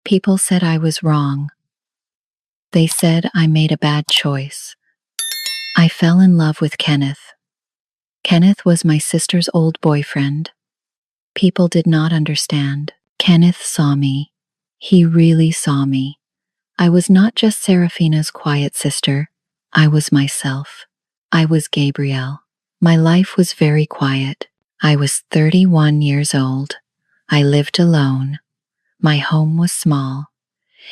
People said I was wrong. They said I made a bad choice. I fell in love with Kenneth. Kenneth was my sister's old boyfriend. People did not understand. Kenneth saw me. He really saw me. I was not just Serafina's quiet sister. I was myself. I was Gabrielle. My life was very quiet. I was 31 years old. I lived alone. My home was small.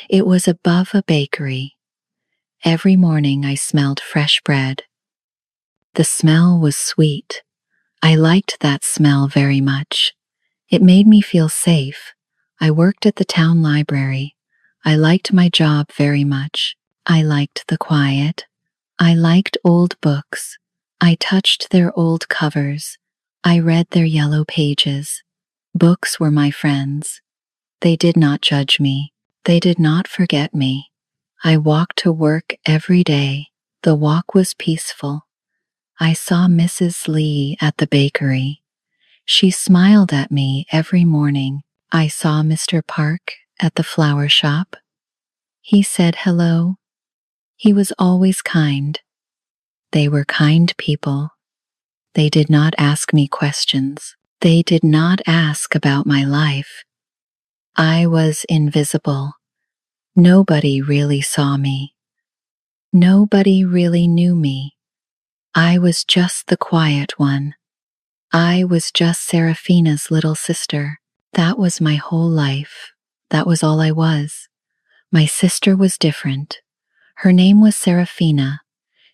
It was above a bakery. Every morning I smelled fresh bread. The smell was sweet. I liked that smell very much. It made me feel safe. I worked at the town library. I liked my job very much. I liked the quiet. I liked old books. I touched their old covers. I read their yellow pages. Books were my friends. They did not judge me. They did not forget me. I walked to work every day. The walk was peaceful. I saw Mrs. Lee at the bakery. She smiled at me every morning. I saw Mr. Park at the flower shop. He said hello. He was always kind. They were kind people. They did not ask me questions. They did not ask about my life. I was invisible. Nobody really saw me. Nobody really knew me. I was just the quiet one. I was just Serafina's little sister. That was my whole life. That was all I was. My sister was different. Her name was Serafina.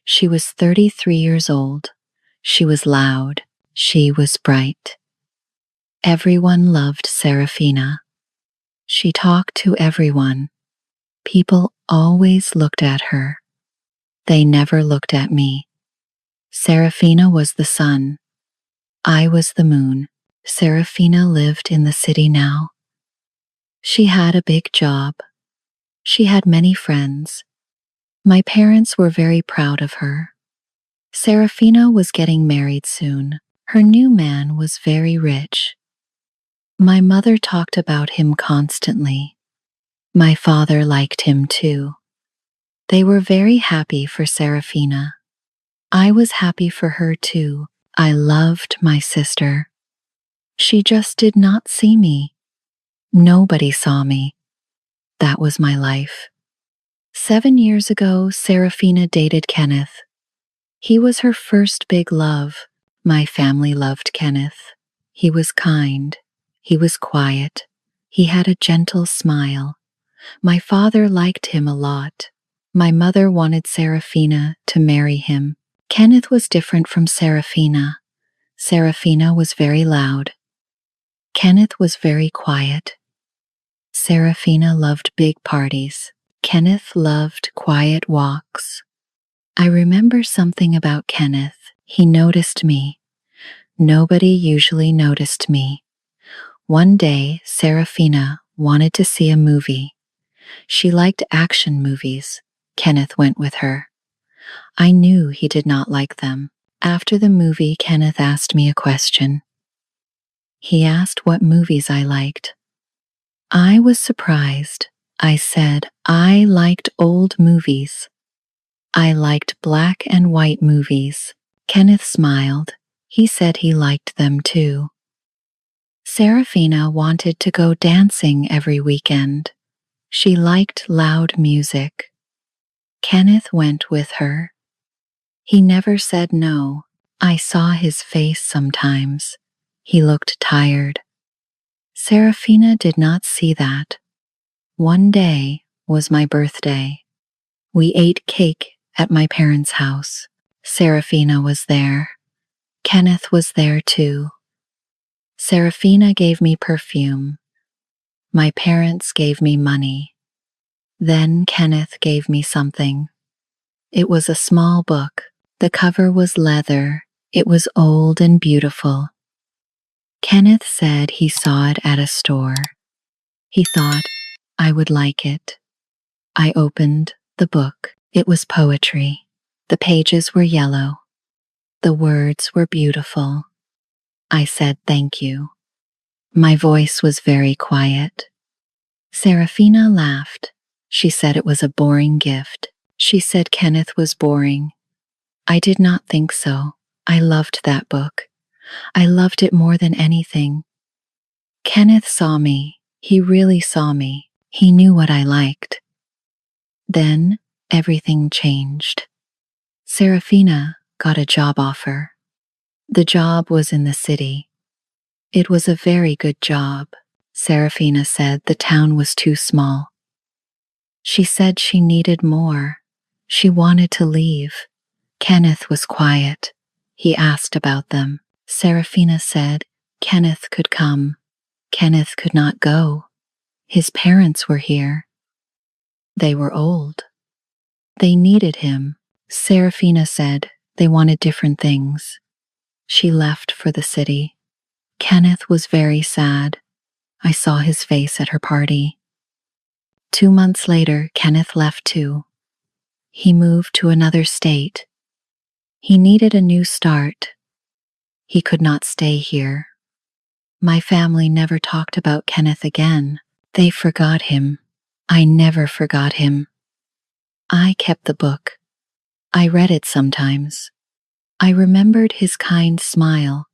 She was 33 years old. She was loud. She was bright. Everyone loved Serafina. She talked to everyone. People always looked at her. They never looked at me. Serafina was the sun. I was the moon. Serafina lived in the city now. She had a big job. She had many friends. My parents were very proud of her. Serafina was getting married soon. Her new man was very rich. My mother talked about him constantly. My father liked him too. They were very happy for Serafina. I was happy for her too. I loved my sister. She just did not see me. Nobody saw me. That was my life. 7 years ago, Serafina dated Kenneth. He was her first big love. My family loved Kenneth. He was kind. He was quiet. He had a gentle smile. My father liked him a lot. My mother wanted Serafina to marry him. Kenneth was different from Serafina. Serafina was very loud. Kenneth was very quiet. Serafina loved big parties. Kenneth loved quiet walks. I remember something about Kenneth. He noticed me. Nobody usually noticed me. One day, Serafina wanted to see a movie. She liked action movies. Kenneth went with her. I knew he did not like them. After the movie, Kenneth asked me a question. He asked what movies I liked. I was surprised. I said I liked old movies. I liked black and white movies. Kenneth smiled. He said he liked them too. Serafina wanted to go dancing every weekend. She liked loud music. Kenneth went with her. He never said no. I saw his face sometimes. He looked tired. Serafina did not see that. One day was my birthday. We ate cake at my parents' house. Serafina was there. Kenneth was there too. Serafina gave me perfume. My parents gave me money. Then Kenneth gave me something. It was a small book. The cover was leather. It was old and beautiful. Kenneth said he saw it at a store. He thought I would like it. I opened the book. It was poetry. The pages were yellow. The words were beautiful. I said thank you. My voice was very quiet. Serafina laughed. She said it was a boring gift. She said Kenneth was boring. I did not think so. I loved that book. I loved it more than anything. Kenneth saw me. He really saw me. He knew what I liked. Then everything changed. Serafina got a job offer. The job was in the city. It was a very good job. Serafina said the town was too small. She said she needed more. She wanted to leave. Kenneth was quiet. He asked about them. Serafina said Kenneth could come. Kenneth could not go. His parents were here. They were old. They needed him. Serafina said they wanted different things. She left for the city. Kenneth was very sad. I saw his face at her party. 2 months later, Kenneth left too. He moved to another state. He needed a new start. He could not stay here. My family never talked about Kenneth again. They forgot him. I never forgot him. I kept the book. I read it sometimes. I remembered his kind smile.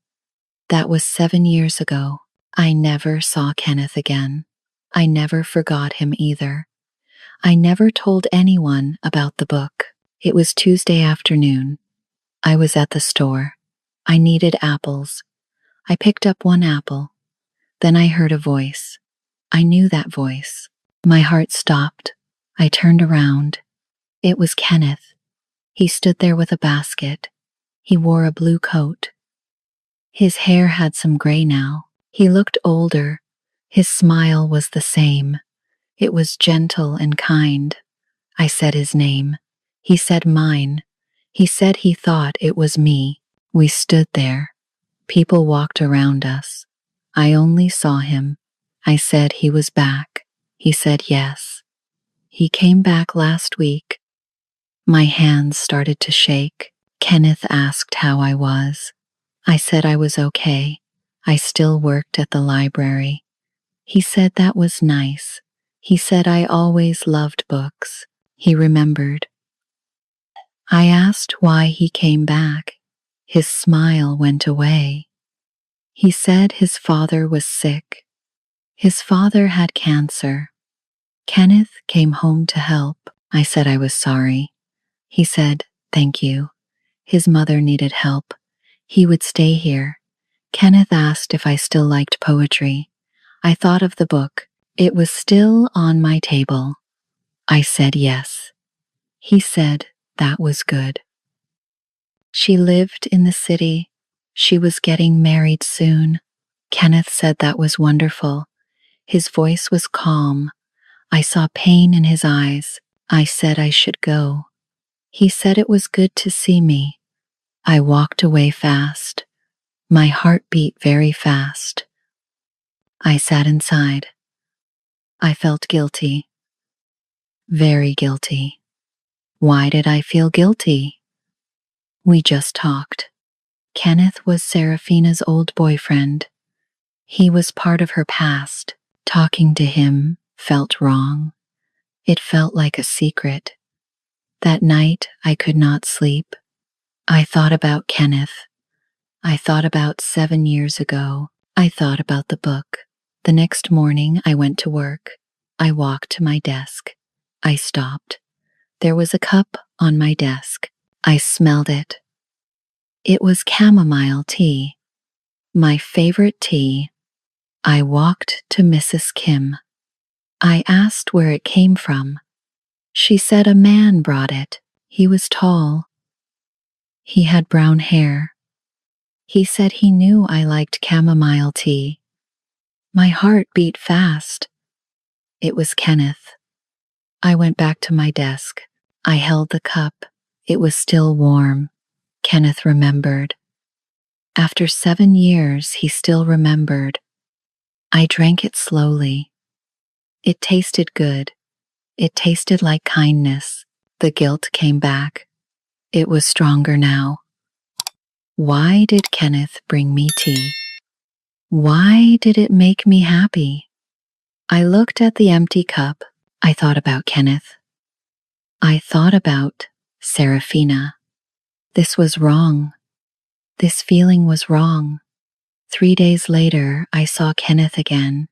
That was 7 years ago. I never saw Kenneth again. I never forgot him either. I never told anyone about the book. It was Tuesday afternoon. I was at the store. I needed apples. I picked up one apple. Then I heard a voice. I knew that voice. My heart stopped. I turned around. It was Kenneth. He stood there with a basket. He wore a blue coat. His hair had some gray now. He looked older. His smile was the same. It was gentle and kind. I said his name. He said mine. He said he thought it was me. We stood there. People walked around us. I only saw him. I said he was back. He said yes. He came back last week. My hands started to shake. Kenneth asked how I was. I said I was okay. I still worked at the library. He said that was nice. He said I always loved books. He remembered. I asked why he came back. His smile went away. He said his father was sick. His father had cancer. Kenneth came home to help. I said I was sorry. He said, thank you. His mother needed help. He would stay here. Kenneth asked if I still liked poetry. I thought of the book. It was still on my table. I said yes. He said that was good. She lived in the city. She was getting married soon. Kenneth said that was wonderful. His voice was calm. I saw pain in his eyes. I said I should go. He said it was good to see me. I walked away fast. My heart beat very fast. I sat inside. I felt guilty. Very guilty. Why did I feel guilty? We just talked. Kenneth was Serafina's old boyfriend. He was part of her past. Talking to him felt wrong. It felt like a secret. That night I could not sleep. I thought about Kenneth. I thought about 7 years ago. I thought about the book. The next morning I went to work. I walked to my desk. I stopped. There was a cup on my desk. I smelled it. It was chamomile tea. My favorite tea. I walked to Mrs. Kim. I asked where it came from. She said a man brought it. He was tall. He had brown hair. He said he knew I liked chamomile tea. My heart beat fast. It was Kenneth. I went back to my desk. I held the cup. It was still warm. Kenneth remembered. After 7 years, he still remembered. I drank it slowly. It tasted good. It tasted like kindness. The guilt came back. It was stronger now. Why did Kenneth bring me tea? Why did it make me happy? I looked at the empty cup. I thought about Kenneth. I thought about Serafina. This was wrong. This feeling was wrong. 3 days later, I saw Kenneth again.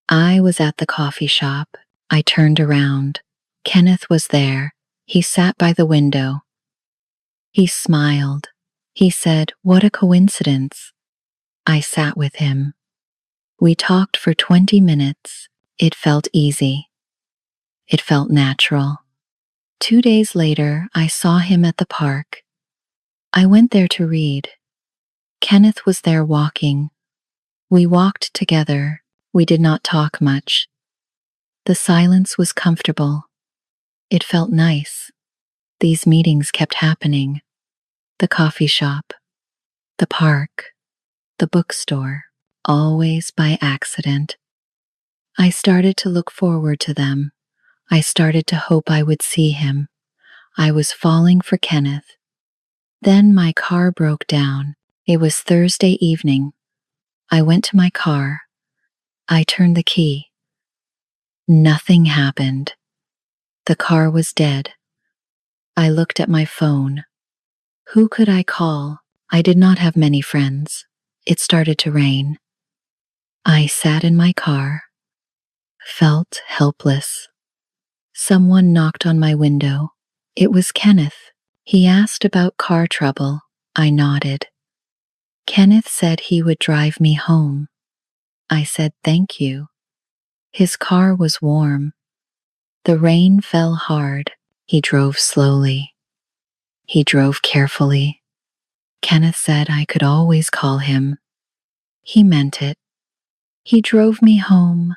I was at the coffee shop. I turned around. Kenneth was there. He sat by the window. He smiled. He said, "What a coincidence." I sat with him. We talked for 20 minutes. It felt easy. It felt natural. 2 days later, I saw him at the park. I went there to read. Kenneth was there walking. We walked together. We did not talk much. The silence was comfortable. It felt nice. These meetings kept happening. The coffee shop, the park, the bookstore, always by accident. I started to look forward to them. I started to hope I would see him. I was falling for Kenneth. Then my car broke down. It was Thursday evening. I went to my car. I turned the key. Nothing happened. The car was dead. I looked at my phone. Who could I call? I did not have many friends. It started to rain. I sat in my car, felt helpless. Someone knocked on my window. It was Kenneth. He asked about car trouble. I nodded. Kenneth said he would drive me home. I said thank you. His car was warm. The rain fell hard. He drove slowly. He drove carefully. Kenneth said I could always call him. He meant it. He drove me home.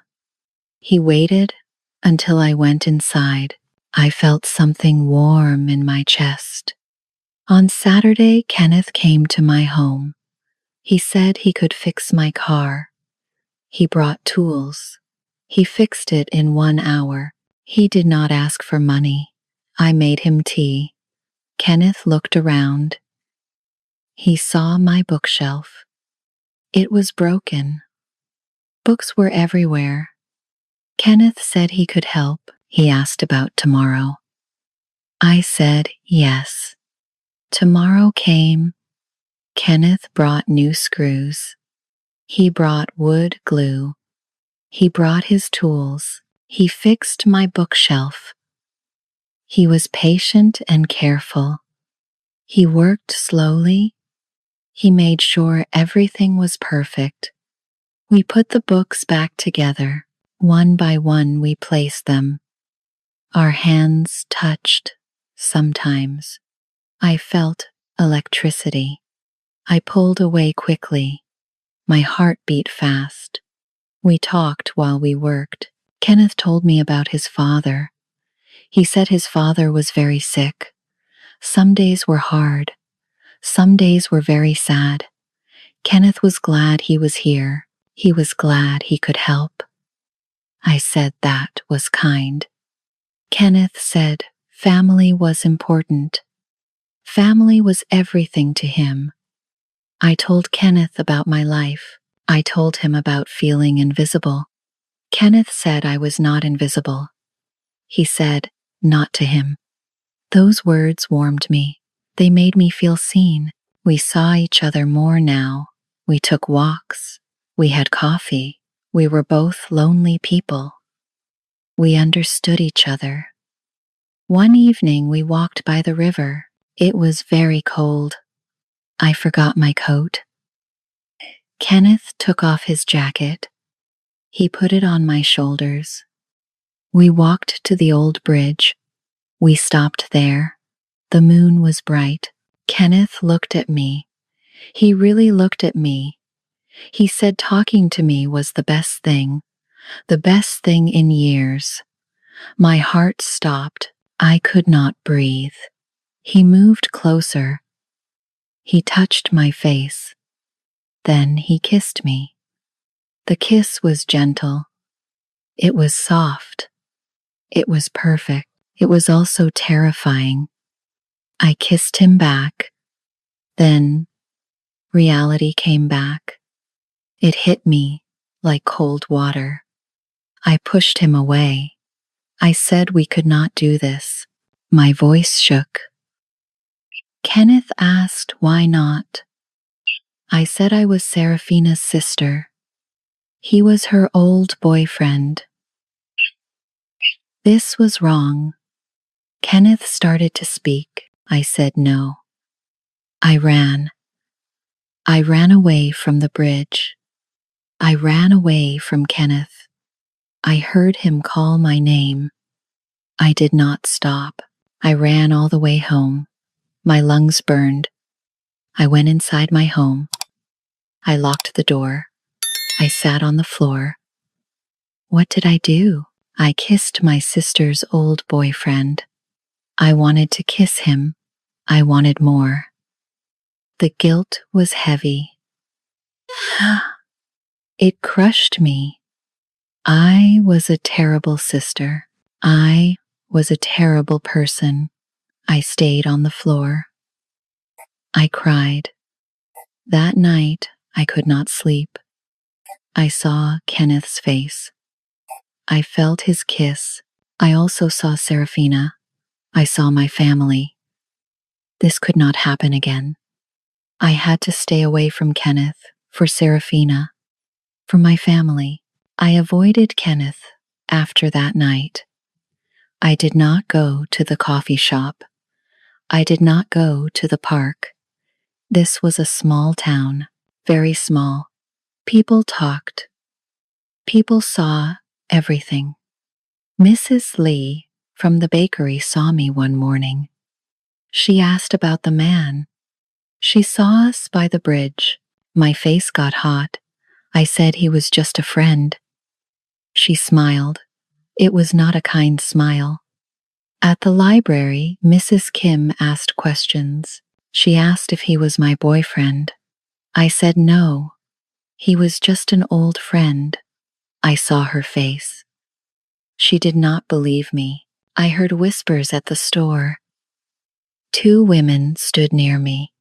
He waited until I went inside. I felt something warm in my chest. On Saturday, Kenneth came to my home. He said he could fix my car. He brought tools. He fixed it in 1 hour. He did not ask for money. I made him tea. Kenneth looked around. He saw my bookshelf. It was broken. Books were everywhere. Kenneth said he could help. He asked about tomorrow. I said yes. Tomorrow came. Kenneth brought new screws. He brought wood glue. He brought his tools. He fixed my bookshelf. He was patient and careful. He worked slowly. He made sure everything was perfect. We put the books back together. One by one, we placed them. Our hands touched. Sometimes I felt electricity. I pulled away quickly. My heart beat fast. We talked while we worked. Kenneth told me about his father. He said his father was very sick. Some days were hard. Some days were very sad. Kenneth was glad he was here. He was glad he could help. I said that was kind. Kenneth said family was important. Family was everything to him. I told Kenneth about my life. I told him about feeling invisible. Kenneth said I was not invisible. He said, not to him. Those words warmed me. They made me feel seen. We saw each other more now. We took walks. We had coffee. We were both lonely people. We understood each other. One evening we walked by the river. It was very cold. I forgot my coat. Kenneth took off his jacket. He put it on my shoulders. We walked to the old bridge. We stopped there. The moon was bright. Kenneth looked at me. He really looked at me. He said talking to me was the best thing in years. My heart stopped. I could not breathe. He moved closer. He touched my face. Then he kissed me. The kiss was gentle. It was soft. It was perfect. It was also terrifying. I kissed him back. Then reality came back. It hit me like cold water. I pushed him away. I said we could not do this. My voice shook. Kenneth asked why not. I said I was Seraphina's sister. He was her old boyfriend. This was wrong. Kenneth started to speak. I said no. I ran. I ran away from the bridge. I ran away from Kenneth. I heard him call my name. I did not stop. I ran all the way home. My lungs burned. I went inside my home. I locked the door. I sat on the floor. What did I do? I kissed my sister's old boyfriend. I wanted to kiss him. I wanted more. The guilt was heavy. It crushed me. I was a terrible sister. I was a terrible person. I stayed on the floor. I cried. That night, I could not sleep. I saw Kenneth's face. I felt his kiss. I also saw Seraphina. I saw my family. This could not happen again. I had to stay away from Kenneth, for Seraphina, for my family. I avoided Kenneth after that night. I did not go to the coffee shop. I did not go to the park. This was a small town, very small. People talked. People saw everything. Mrs. Lee from the bakery saw me one morning. She asked about the man. She saw us by the bridge. My face got hot. I said he was just a friend. She smiled. It was not a kind smile. At the library, Mrs. Kim asked questions. She asked if he was my boyfriend. I said no. He was just an old friend. I saw her face. She did not believe me. I heard whispers at the store. 2 women stood near me.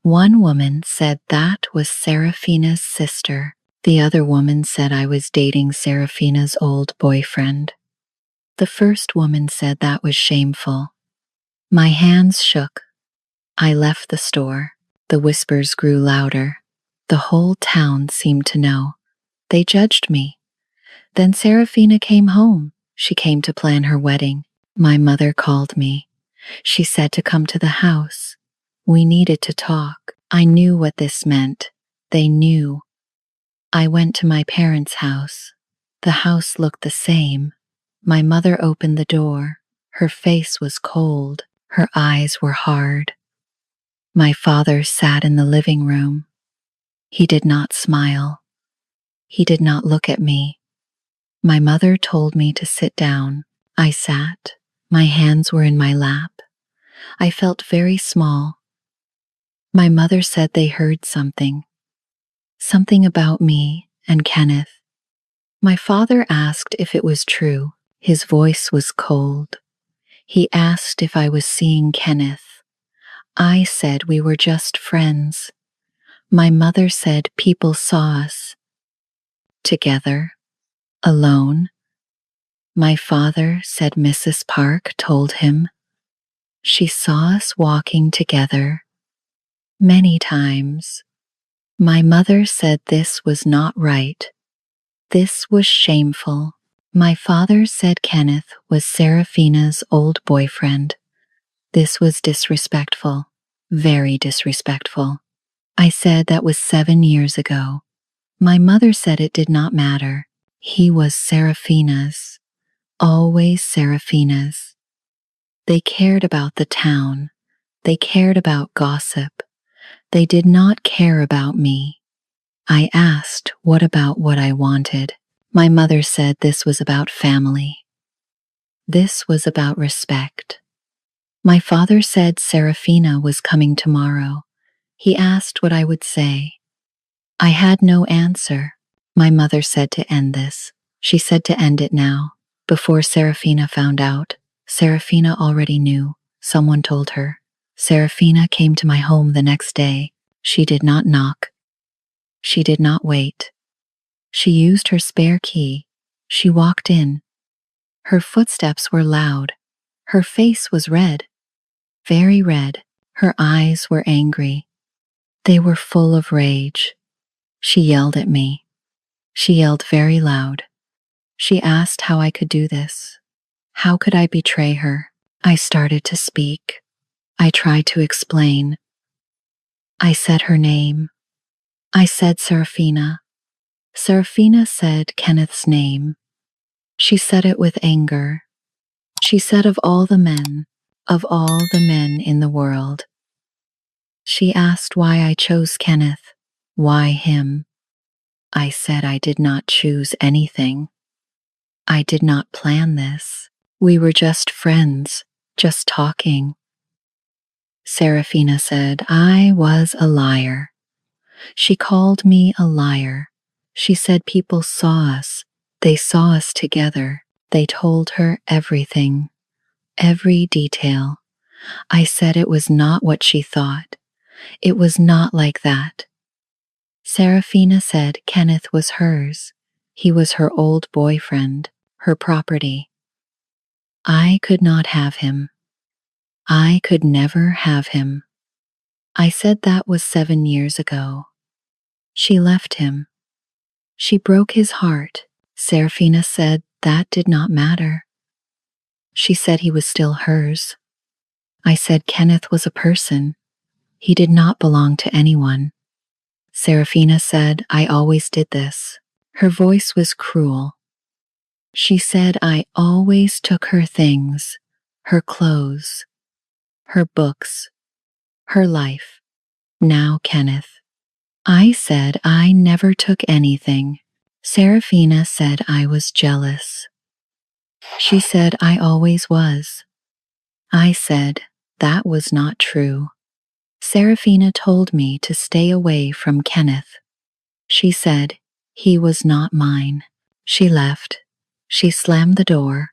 One woman said that was Seraphina's sister. The other woman said I was dating Seraphina's old boyfriend. The first woman said that was shameful. My hands shook. I left the store. The whispers grew louder. The whole town seemed to know. They judged me. Then Seraphina came home. She came to plan her wedding. My mother called me. She said to come to the house. We needed to talk. I knew what this meant. They knew. I went to my parents' house. The house looked the same. My mother opened the door. Her face was cold. Her eyes were hard. My father sat in the living room. He did not smile. He did not look at me. My mother told me to sit down. I sat. My hands were in my lap. I felt very small. My mother said they heard something. Something about me and Kenneth. My father asked if it was true. His voice was cold. He asked if I was seeing Kenneth. I said we were just friends. My mother said people saw us. Together. Alone. My father said Mrs. Park told him. She saw us walking together. Many times. My mother said this was not right. This was shameful. My father said Kenneth was Seraphina's old boyfriend. This was disrespectful. Very disrespectful. I said that was 7 years ago. My mother said it did not matter. He was Seraphina's. Always Seraphina's. They cared about the town. They cared about gossip. They did not care about me. I asked what about what I wanted. My mother said this was about family. This was about respect. My father said Seraphina was coming tomorrow. He asked what I would say. I had no answer. My mother said to end this. She said to end it now. Before Seraphina found out. Seraphina already knew. Someone told her. Seraphina came to my home the next day. She did not knock. She did not wait. She used her spare key. She walked in. Her footsteps were loud. Her face was red, very red. Her eyes were angry. They were full of rage. She yelled at me. She yelled very loud. She asked how I could do this. How could I betray her? I started to speak. I tried to explain. I said her name. I said Serafina. Serafina said Kenneth's name. She said it with anger. She said of all the men in the world. She asked why I chose Kenneth. Why him? I said I did not choose anything. I did not plan this. We were just friends, just talking. Serafina said I was a liar. She called me a liar. She said people saw us. They saw us together. They told her everything, every detail. I said it was not what she thought. It was not like that. Serafina said Kenneth was hers. He was her old boyfriend, her property. I could not have him. I could never have him. I said that was 7 years ago. She left him. She broke his heart. Serafina said that did not matter. She said he was still hers. I said Kenneth was a person. He did not belong to anyone. Serafina said I always did this. Her voice was cruel. She said I always took her things, her clothes, her books, her life. Now Kenneth. I said I never took anything. Serafina said I was jealous. She said I always was. I said that was not true. Serafina told me to stay away from Kenneth. She said he was not mine. She left. She slammed the door.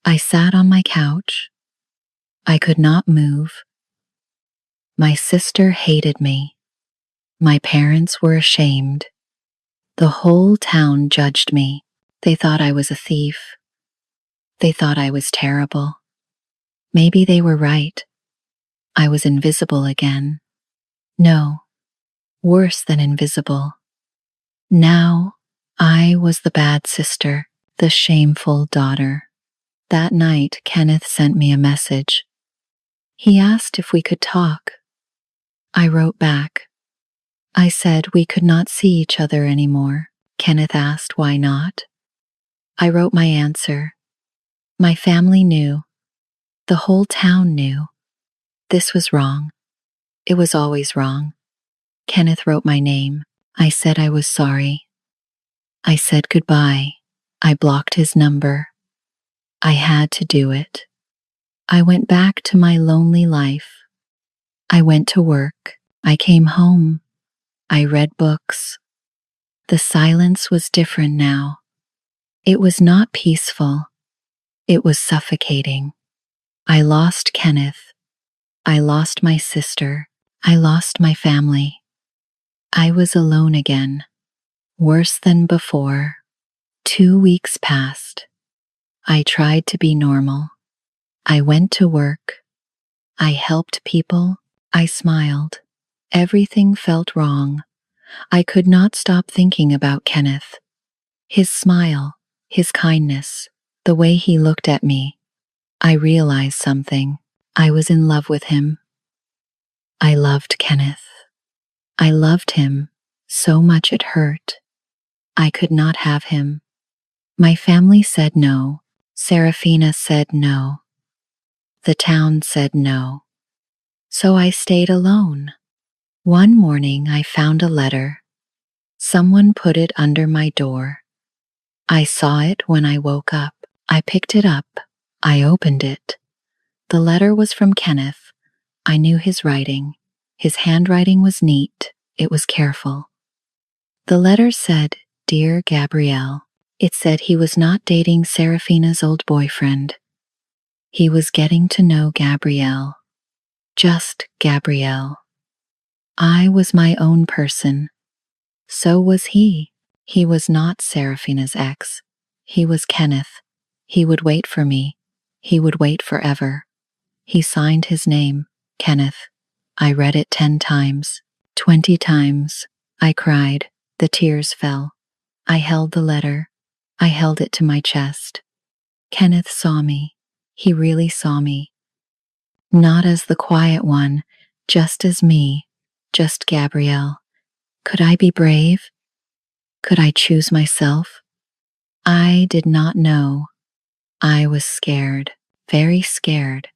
I sat on my couch. I could not move. My sister hated me. My parents were ashamed. The whole town judged me. They thought I was a thief. They thought I was terrible. Maybe they were right. I was invisible again. No, worse than invisible. Now, I was the bad sister, the shameful daughter. That night, Kenneth sent me a message. He asked if we could talk. I wrote back. I said we could not see each other anymore. Kenneth asked why not. I wrote my answer. My family knew. The whole town knew. This was wrong. It was always wrong. Kenneth wrote my name. I said I was sorry. I said goodbye. I blocked his number. I had to do it. I went back to my lonely life. I went to work. I came home. I read books. The silence was different now. It was not peaceful. It was suffocating. I lost Kenneth. I lost my sister. I lost my family. I was alone again. Worse than before. 2 weeks passed. I tried to be normal. I went to work. I helped people. I smiled. Everything felt wrong. I could not stop thinking about Kenneth. His smile, his kindness, the way he looked at me. I realized something. I was in love with him. I loved Kenneth. I loved him so much it hurt. I could not have him. My family said no. Serafina said no. The town said no. So I stayed alone. One morning I found a letter. Someone put it under my door. I saw it when I woke up. I picked it up. I opened it. The letter was from Kenneth. I knew his writing. His handwriting was neat. It was careful. The letter said, "Dear Gabrielle." It said he was not dating Serafina's old boyfriend. He was getting to know Gabrielle. Just Gabrielle. I was my own person. So was he. He was not Seraphina's ex. He was Kenneth. He would wait for me. He would wait forever. He signed his name, Kenneth. I read it 10 times, 20 times. I cried. The tears fell. I held the letter. I held it to my chest. Kenneth saw me. He really saw me. Not as the quiet one, just as me, just Gabrielle. Could I be brave? Could I choose myself? I did not know. I was scared, very scared.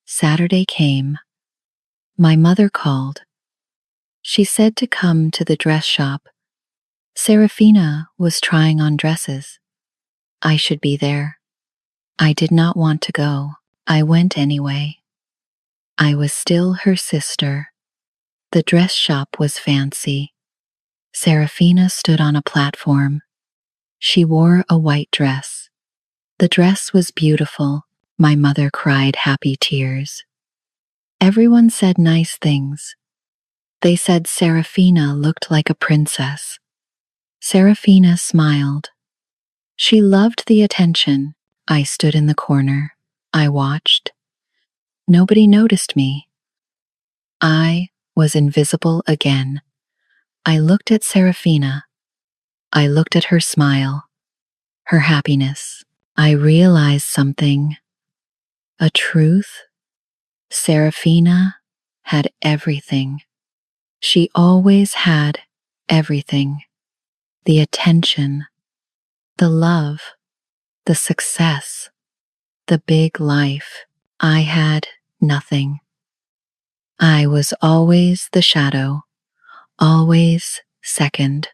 Saturday came. My mother called. She said to come to the dress shop. Seraphina was trying on dresses. I should be there. I did not want to go. I went anyway. I was still her sister. The dress shop was fancy. Seraphina stood on a platform. She wore a white dress. The dress was beautiful. My mother cried happy tears. Everyone said nice things. They said Seraphina looked like a princess. Seraphina smiled. She loved the attention. I stood in the corner. I watched. Nobody noticed me. I was invisible again. I looked at Seraphina. I looked at her smile, her happiness. I realized something. A truth. Seraphina had everything. She always had everything. The attention, the love, the success, the big life. I had nothing. I was always the shadow, always second,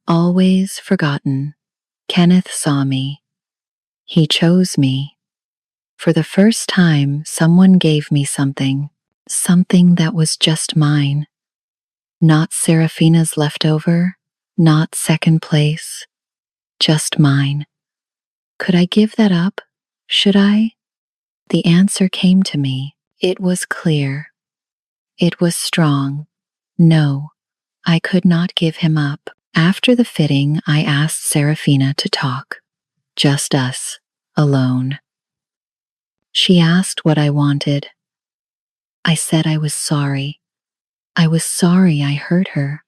always forgotten. Kenneth saw me. He chose me. For the first time, someone gave me something that was just mine. Not Seraphina's leftover, not second place, just mine. Could I give that up? Should I? The answer came to me. It was clear. It was strong. No, I could not give him up. After the fitting, I asked Seraphina to talk. Just us, alone. She asked what I wanted. I said I was sorry. I was sorry I hurt her.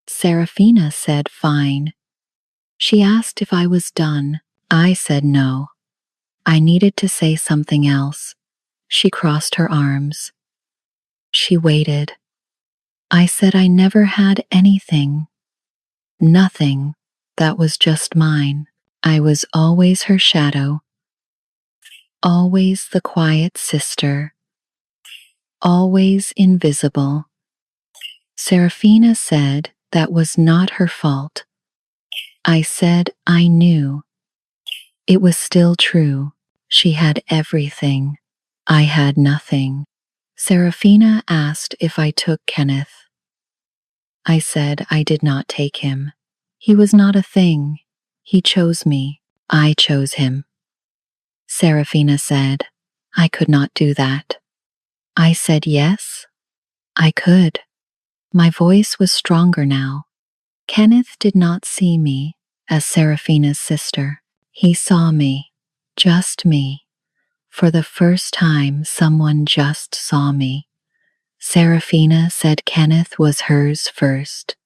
Seraphina said fine. She asked if I was done. I said no. I needed to say something else. She crossed her arms. She waited. I said I never had anything. Nothing. That was just mine. I was always her shadow. Always the quiet sister. Always invisible. Seraphina said that was not her fault. I said I knew. It was still true. She had everything. I had nothing. Seraphina asked if I took Kenneth. I said I did not take him. He was not a thing. He chose me. I chose him. Seraphina said I could not do that. I said yes, I could. My voice was stronger now. Kenneth did not see me as Seraphina's sister. He saw me, just me. For the first time, someone just saw me. Seraphina said Kenneth was hers first.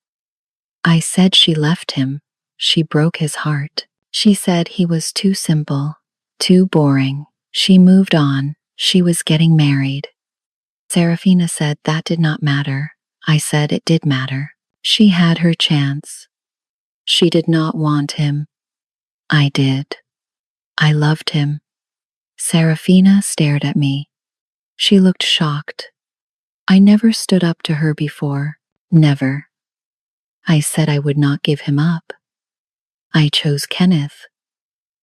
I said she left him. She broke his heart. She said he was too simple, too boring. She moved on. She was getting married. Seraphina said that did not matter. I said it did matter. She had her chance. She did not want him. I did. I loved him. Seraphina stared at me. She looked shocked. I never stood up to her before. Never. I said I would not give him up. I chose Kenneth.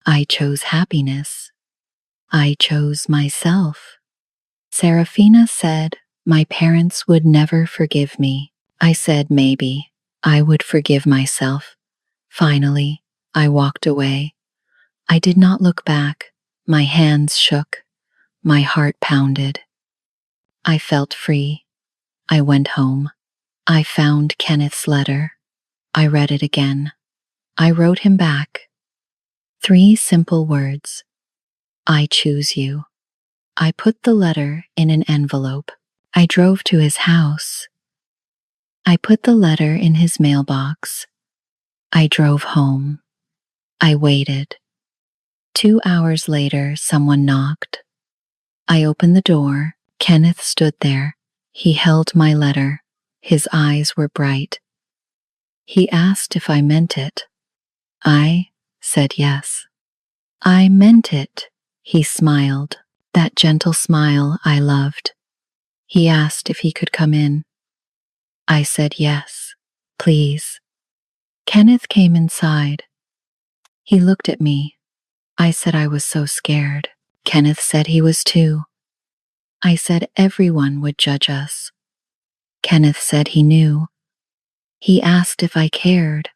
I chose happiness. I chose myself. Seraphina said my parents would never forgive me. I said maybe I would forgive myself. Finally, I walked away. I did not look back. My hands shook. My heart pounded. I felt free. I went home. I found Kenneth's letter. I read it again. I wrote him back. 3 simple words. I choose you. I put the letter in an envelope. I drove to his house. I put the letter in his mailbox. I drove home. I waited. 2 hours later, someone knocked. I opened the door. Kenneth stood there. He held my letter. His eyes were bright. He asked if I meant it. I said yes. I meant it. He smiled, that gentle smile I loved. He asked if he could come in. I said yes, please. Kenneth came inside. He looked at me. I said I was so scared. Kenneth said he was too. I said everyone would judge us. Kenneth said he knew. He asked if I cared.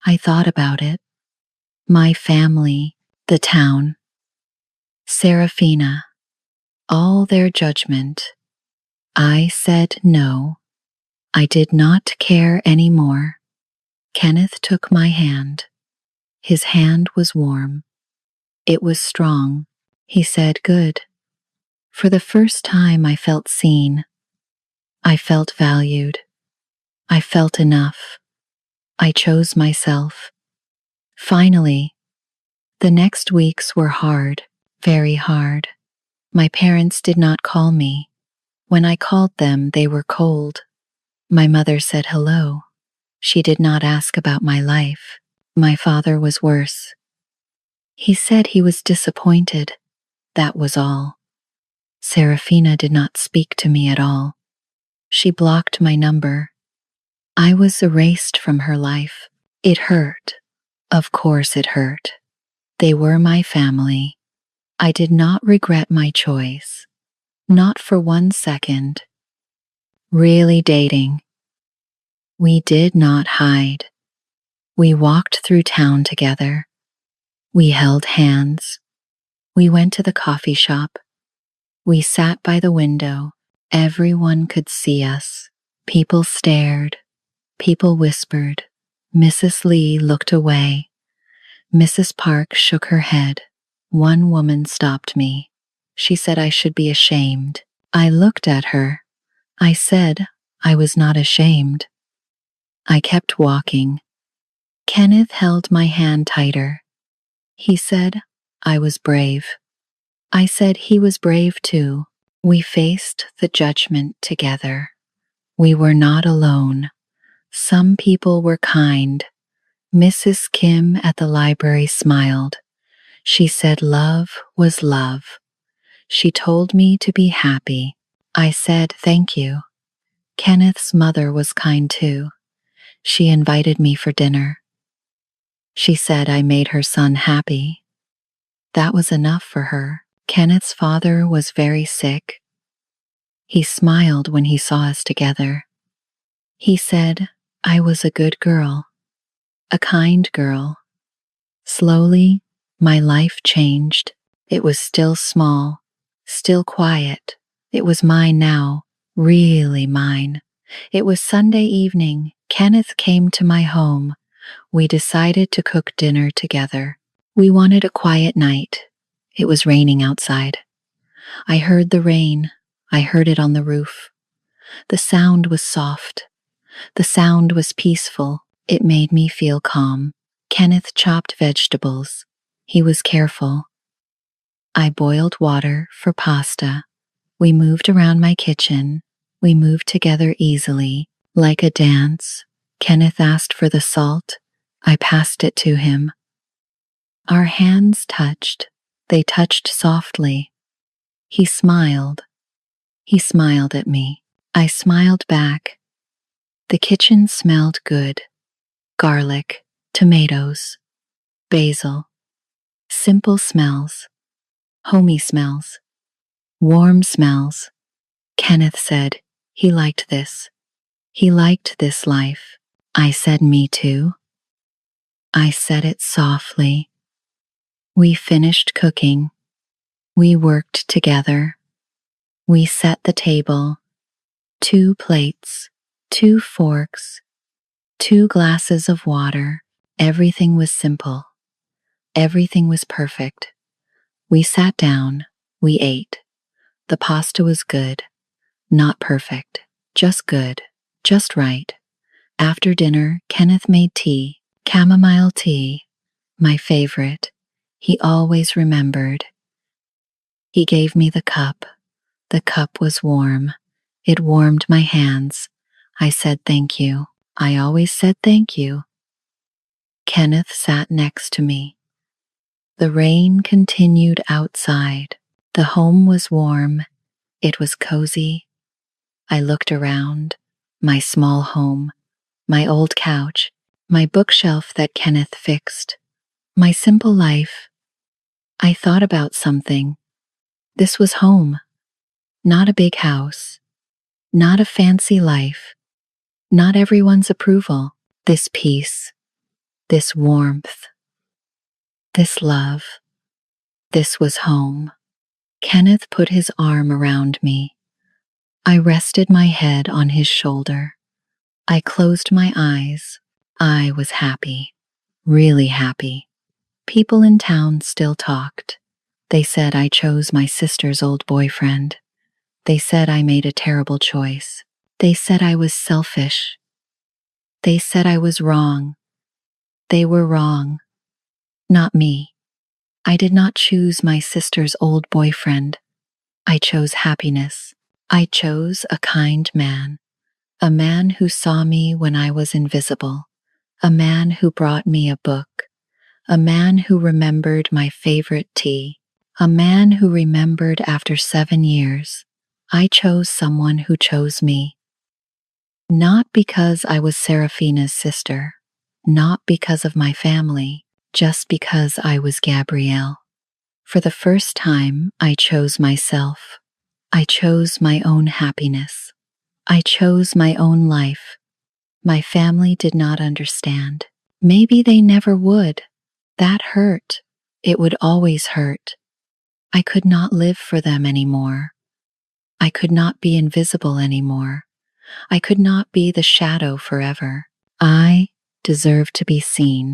I thought about it. My family, the town, Serafina, all their judgment. I said no. I did not care anymore. Kenneth took my hand. His hand was warm. It was strong. He said, "Good." For the first time, I felt seen. I felt valued. I felt enough. I chose myself. Finally, the next weeks were hard, very hard. My parents did not call me. When I called them, they were cold. My mother said hello. She did not ask about my life. My father was worse. He said he was disappointed. That was all. Serafina did not speak to me at all. She blocked my number. I was erased from her life. It hurt. Of course it hurt. They were my family. I did not regret my choice. Not for 1 second. Really dating. We did not hide. We walked through town together. We held hands. We went to the coffee shop. We sat by the window. Everyone could see us. People stared. People whispered. Mrs. Lee looked away. Mrs. Park shook her head. One woman stopped me. She said I should be ashamed. I looked at her. I said I was not ashamed. I kept walking. Kenneth held my hand tighter. He said I was brave. I said he was brave too. We faced the judgment together. We were not alone. Some people were kind. Mrs. Kim at the library smiled. She said love was love. She told me to be happy. I said thank you. Kenneth's mother was kind too. She invited me for dinner. She said I made her son happy. That was enough for her. Kenneth's father was very sick. He smiled when he saw us together. He said I was a good girl, a kind girl. Slowly, my life changed. It was still small, still quiet. It was mine now, really mine. It was Sunday evening. Kenneth came to my home. We decided to cook dinner together. We wanted a quiet night. It was raining outside. I heard the rain. I heard it on the roof. The sound was soft. The sound was peaceful. It made me feel calm. Kenneth chopped vegetables. He was careful. I boiled water for pasta. We moved around my kitchen. We moved together easily, like a dance. Kenneth asked for the salt. I passed it to him. Our hands touched. They touched softly. He smiled. He smiled at me. I smiled back. The kitchen smelled good. Garlic, tomatoes, basil. Simple smells. Homey smells. Warm smells. Kenneth said he liked this. He liked this life. I said me too. I said it softly. We finished cooking. We worked together. We set the table. 2 plates, 2 forks, 2 glasses of water. Everything was simple. Everything was perfect. We sat down. We ate. The pasta was good. Not perfect. Just good. Just right. After dinner, Kenneth made tea. Chamomile tea. My favorite. He always remembered. He gave me the cup. The cup was warm. It warmed my hands. I said thank you. I always said thank you. Kenneth sat next to me. The rain continued outside. The home was warm. It was cozy. I looked around. My small home. My old couch. My bookshelf that Kenneth fixed. My simple life. I thought about something. This was home. Not a big house. Not a fancy life. Not everyone's approval. This peace. This warmth. This love. This was home. Kenneth put his arm around me. I rested my head on his shoulder. I closed my eyes. I was happy. Really happy. People in town still talked. They said I chose my sister's old boyfriend. They said I made a terrible choice. They said I was selfish. They said I was wrong. They were wrong. Not me. I did not choose my sister's old boyfriend. I chose happiness. I chose a kind man. A man who saw me when I was invisible. A man who brought me a book. A man who remembered my favorite tea. A man who remembered after 7 years. I chose someone who chose me. Not because I was Serafina's sister. Not because of my family. Just because I was Gabrielle. For the first time, I chose myself. I chose my own happiness. I chose my own life. My family did not understand. Maybe they never would. That hurt. It would always hurt. I could not live for them anymore. I could not be invisible anymore. I could not be the shadow forever. I deserve to be seen.